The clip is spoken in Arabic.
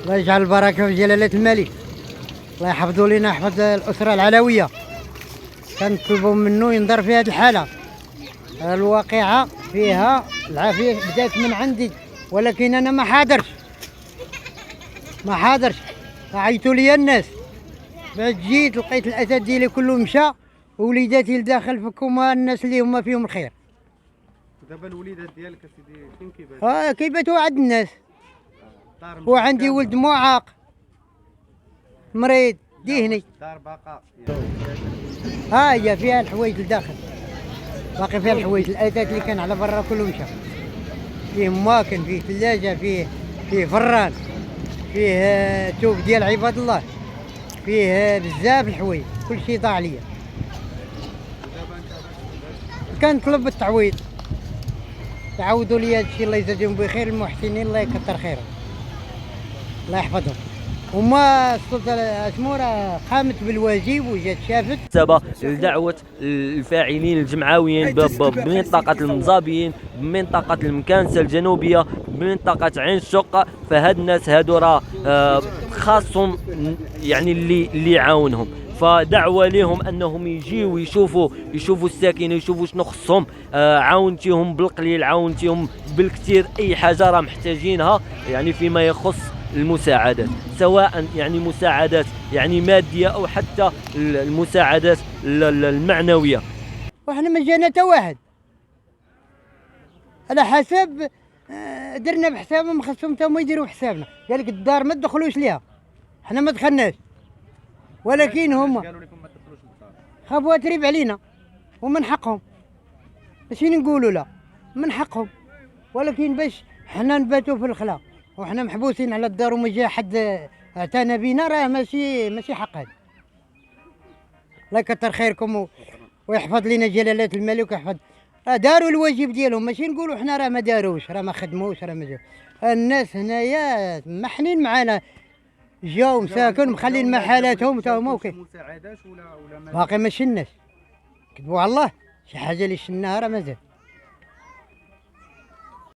الله يجعل البركة في جلالة الملك. الله يحفظوا لنا، يحفظ الأسرة العلوية. كنطلبوا منه ينظر في هذه الحالة. الواقعة فيها العافية بدات من عندي، ولكن أنا ما حاضرش. عيطوا لي الناس، بعد جيت لقيت الأسد ديالي كله مشى، ووليداتي لداخل فكهما الناس اللي هما فيهم الخير. دابا الوليدات ديالك اسيدي فين كيباتوا؟ كيباتوا عند الناس. وعندي ولد معاق مريض ديهني. دار بقاء هي فيها الحوايج لداخل، باقي فيها الحوايج. الأثاث اللي كان على برا كله مشى. فيه ماكن، فيه ثلاجة، فيه فران، فيه توب ديال عباد الله، فيه بزاف الحوايج، كل شيء ضاع عليا. كنطلب التعويض، تعوضوا لي هذا الشيء، الله يجازيهم بخير. المحسنين الله يكثر خيرهم، الله يحفظهم. وما السلطه اسمو راه قامت بالواجب وجات شافت. سبا لدعوة الفاعلين الجمعويين بمنطقة المزابيين، بمنطقة المكانسة الجنوبية، بمنطقة عين الشق. فهاد الناس هادو راه خاصهم يعني اللي يعاونهم. فدعوة لهم انهم يجيو يشوفوا الساكنين، يشوفوا شنو خصهم. عاونتيهم بالقليل، عاونتيهم بالكثير، اي حاجة راه محتاجينها يعني فيما يخص المساعدات، سواء يعني مساعدات يعني مادية أو حتى المساعدات المعنوية. وإحنا ما جانا تا واحد على حسب درنا بحسابهم، خصهم تا هما يديروا بحسابنا. قال لك الدار ما تدخلوش ليها، حنا ما دخلناش، ولكن هما قالوا لكم ما تدخلوش للدار. خافوا تريب علينا، ومن حقهم، ماشي نقولوا لا، من حقهم. ولكن باش حنا نباتوا في الخلا وحنا محبوسين على الدار وما جا حد اعتنى بينا، راه ماشي حق هذا. الله يكثر خيركم ويحفظ لنا جلالة الملك ويحفظ. داروا الواجب ديالهم، ماشي نقولوا حنا راه ما داروش، راه ما خدموش، راه ما جاو. الناس هنايا محنين معانا، جاو مساكن مخلين محلاتهم تا هما مساعدات ولا باقي ما شناش. كذبوا على الله، شي حاجه اللي شناها راه مازال.